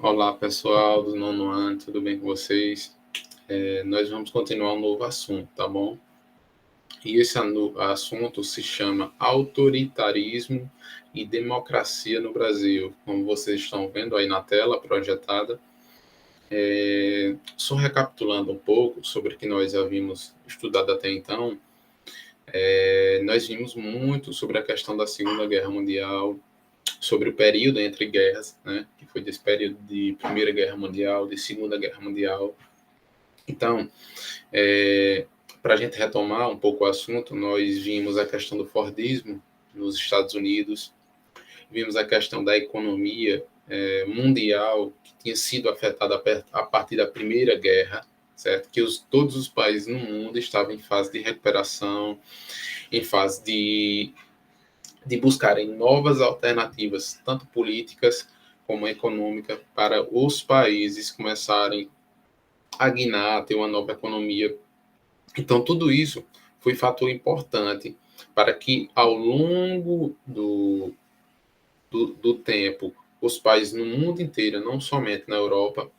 Olá, pessoal do nono ano, tudo bem com vocês? Nós vamos continuar um novo assunto, tá bom? E esse assunto se chama autoritarismo e democracia no Brasil. Como vocês estão vendo aí na tela projetada, só recapitulando um pouco sobre o que nós havíamos estudado até então, nós vimos muito sobre a questão da Segunda Guerra Mundial, sobre o período entre guerras, né, que foi desse período de Primeira Guerra Mundial, de Segunda Guerra Mundial. Então, para a gente retomar um pouco o assunto, nós vimos a questão do Fordismo nos Estados Unidos, vimos a questão da economia mundial, que tinha sido afetada a partir da Primeira Guerra, certo? Que todos os países no mundo estavam em fase de recuperação, em fase de buscarem novas alternativas, tanto políticas como econômicas, para os países começarem a guinar, ter uma nova economia. Então, tudo isso foi fator importante para que, ao longo do tempo, os países no mundo inteiro, não somente na Europa,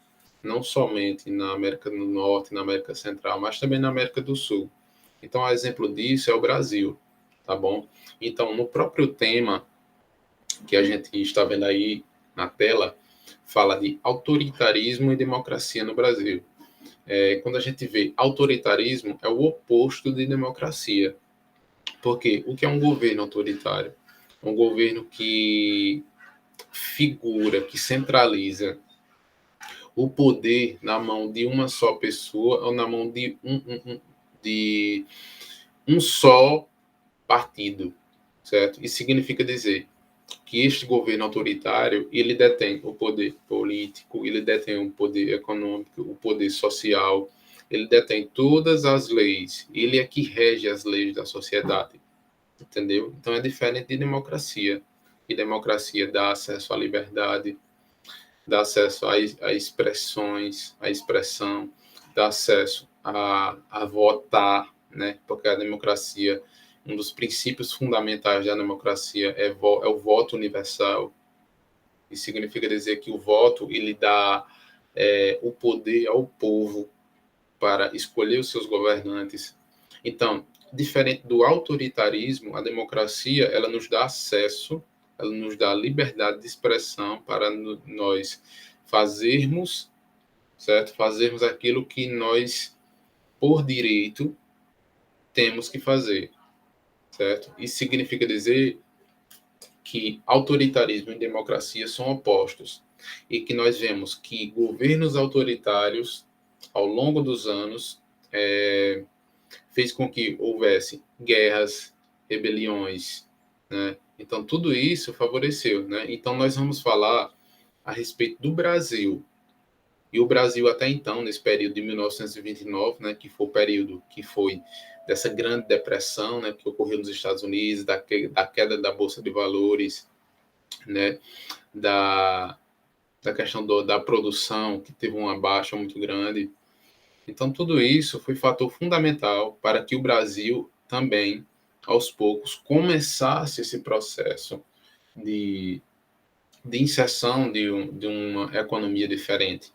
não somente na América do Norte, na América Central, mas também na América do Sul. Então, exemplo disso é o Brasil, tá bom? Então, no próprio tema que a gente está vendo aí na tela, fala de autoritarismo e democracia no Brasil. Quando a gente vê autoritarismo, é o oposto de democracia. Porque o que é um governo autoritário? Um governo que figura, que centraliza o poder na mão de uma só pessoa ou na mão de um só partido, certo? Isso significa dizer que este governo autoritário, ele detém o poder político, ele detém o poder econômico, o poder social, ele detém todas as leis, ele é que rege as leis da sociedade, entendeu? Então é diferente de democracia. E democracia dá acesso à liberdade, dá acesso a expressões, a expressão, dá acesso a votar, né? Porque a democracia, um dos princípios fundamentais da democracia é o voto universal. Isso significa dizer que o voto ele dá o poder ao povo para escolher os seus governantes. Então, diferente do autoritarismo, a democracia ela nos dá acesso, ela nos dá liberdade de expressão para nós fazermos, certo? Fazermos aquilo que nós, por direito, temos que fazer, certo? Isso significa dizer que autoritarismo e democracia são opostos e que nós vemos que governos autoritários, ao longo dos anos, fez com que houvesse guerras, rebeliões, né? Então, tudo isso favoreceu, né? Então, nós vamos falar a respeito do Brasil. E o Brasil, até então, nesse período de 1929, né, que foi o período que foi dessa grande depressão, né, que ocorreu nos Estados Unidos, da queda da Bolsa de Valores, né, da questão da produção, que teve uma baixa muito grande. Então, tudo isso foi fator fundamental para que o Brasil também, aos poucos, começasse esse processo de, de inserção de uma economia diferente,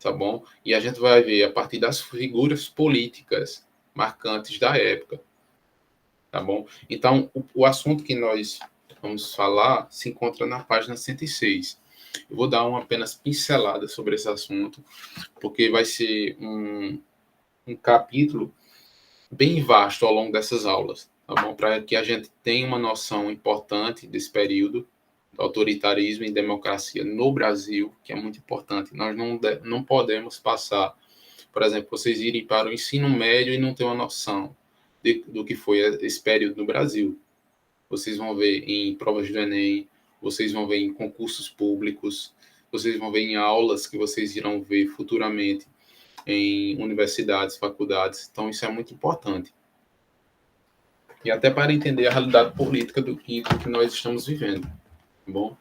tá bom? E a gente vai ver a partir das figuras políticas marcantes da época, tá bom? Então, o assunto que nós vamos falar se encontra na página 106. Eu vou dar uma apenas pincelada sobre esse assunto, porque vai ser um capítulo bem vasto ao longo dessas aulas, tá bom? Para que a gente tenha uma noção importante desse período do autoritarismo e democracia no Brasil, que é muito importante. Nós não podemos passar, por exemplo, vocês irem para o ensino médio e não ter uma noção do que foi esse período no Brasil. Vocês vão ver em provas do Enem, vocês vão ver em concursos públicos, vocês vão ver em aulas que vocês irão ver futuramente em universidades, faculdades. Então, isso é muito importante. E até para entender a realidade política do que nós estamos vivendo. Tá bom?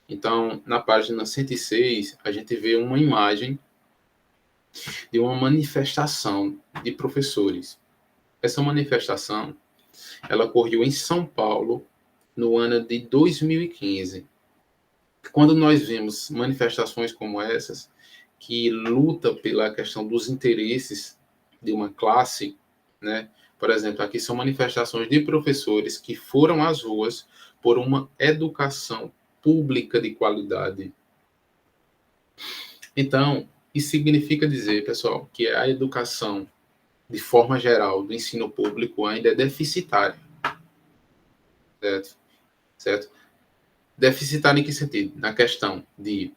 Então, na página 106, a gente vê uma imagem de uma manifestação de professores. Essa manifestação, ela ocorreu em São Paulo no ano de 2015. quando nós vemos manifestações como essas, que luta pela questão dos interesses de uma classe, né? Por exemplo, aqui são manifestações de professores que foram às ruas por uma educação pública de qualidade. Então, isso significa dizer, pessoal, que a educação, de forma geral, do ensino público ainda é deficitária, certo? Certo? Deficitária em que sentido? Na questão de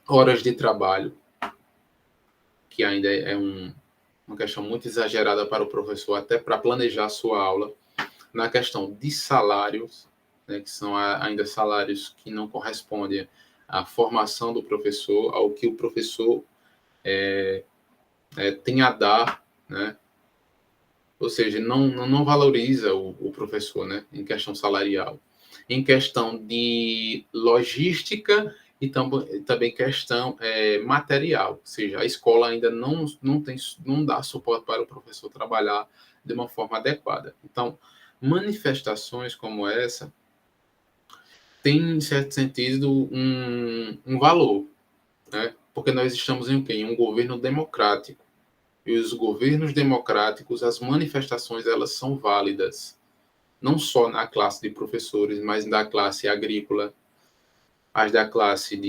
horas de trabalho, que ainda é uma questão muito exagerada para o professor, até para planejar a sua aula. Na questão de salários, né, que são ainda salários que não correspondem à formação do professor, ao que o professor tem a dar, né? Ou seja, não valoriza o professor, né, em questão salarial. Em questão de logística e também questão material, ou seja, a escola ainda não dá suporte para o professor trabalhar de uma forma adequada. Então, manifestações como essa têm, em certo sentido, um valor, né? Porque nós estamos em quê? Em um governo democrático. E os governos democráticos, as manifestações, elas são válidas. Não só na classe de professores, mas da classe agrícola, as da classe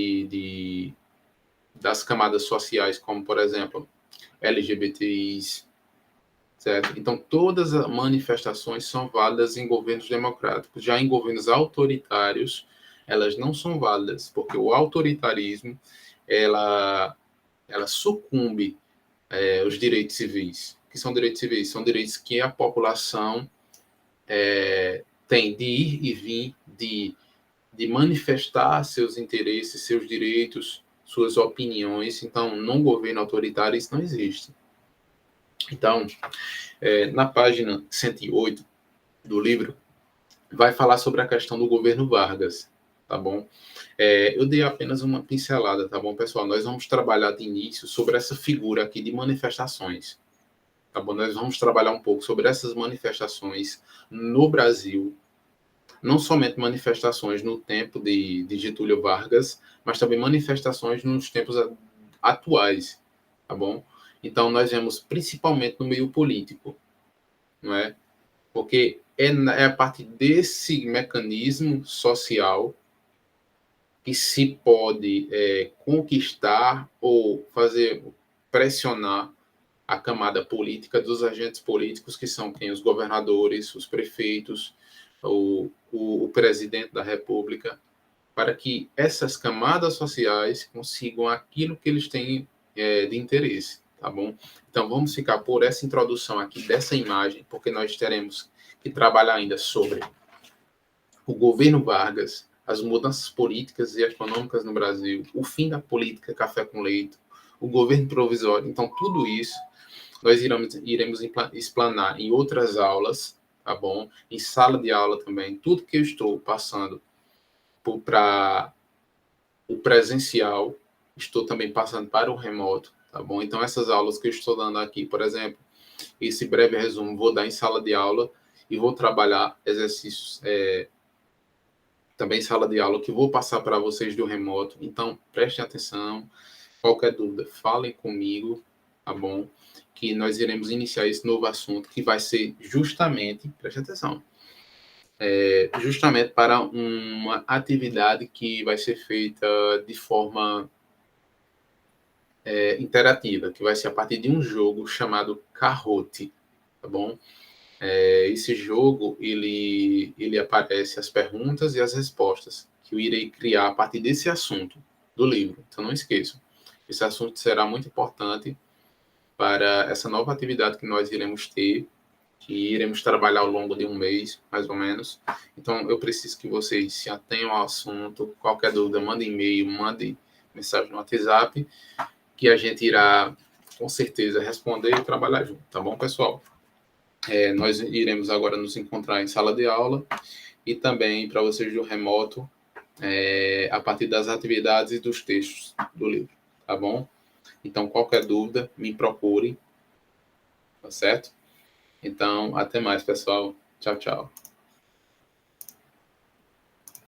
das camadas sociais, como, por exemplo, LGBTIs, certo? Então, todas as manifestações são válidas em governos democráticos. Já em governos autoritários, elas não são válidas, porque o autoritarismo, ela sucumbe os direitos civis. O que são direitos civis? São direitos que a população tem de ir e vir, de manifestar seus interesses, seus direitos, suas opiniões. Então, num governo autoritário, isso não existe. Então, na página 108 do livro, vai falar sobre a questão do governo Vargas, tá bom? Eu dei apenas uma pincelada, tá bom, pessoal? Nós vamos trabalhar de início sobre essa figura aqui de manifestações, tá bom? Nós vamos trabalhar um pouco sobre essas manifestações no Brasil, não somente manifestações no tempo de Getúlio Vargas, mas também manifestações nos tempos atuais, tá bom? Então, nós vemos principalmente no meio político, não é? Porque é a partir desse mecanismo social que se pode conquistar ou fazer pressionar a camada política dos agentes políticos, que são quem? Os governadores, os prefeitos, o presidente da República, para que essas camadas sociais consigam aquilo que eles têm de interesse, tá bom? Então, vamos ficar por essa introdução aqui dessa imagem, porque nós teremos que trabalhar ainda sobre o governo Vargas, as mudanças políticas e econômicas no Brasil, o fim da política café com leite, o governo provisório. Então, tudo isso nós iremos explanar em outras aulas, tá bom? Em sala de aula também. Tudo que eu estou passando para o presencial, estou também passando para o remoto, tá bom? Então, essas aulas que eu estou dando aqui, por exemplo, esse breve resumo, vou dar em sala de aula e vou trabalhar exercícios também em sala de aula que vou passar para vocês do remoto. Então, prestem atenção. Qualquer dúvida, falem comigo, tá bom? Que nós iremos iniciar esse novo assunto que vai ser justamente, preste atenção, justamente para uma atividade que vai ser feita de forma interativa, que vai ser a partir de um jogo chamado Kahoot, tá bom? Esse jogo, ele aparece as perguntas e as respostas que eu irei criar a partir desse assunto do livro. Então, não esqueçam. Esse assunto será muito importante para essa nova atividade que nós iremos ter, que iremos trabalhar ao longo de um mês, mais ou menos. Então, eu preciso que vocês se atenham ao assunto. Qualquer dúvida, mande e-mail, mande mensagem no WhatsApp, que a gente irá, com certeza, responder e trabalhar junto, tá bom, pessoal? Nós iremos agora nos encontrar em sala de aula e também para vocês do remoto, a partir das atividades e dos textos do livro, tá bom? Então, qualquer dúvida, me procure, tá certo? Então, até mais, pessoal. Tchau, tchau.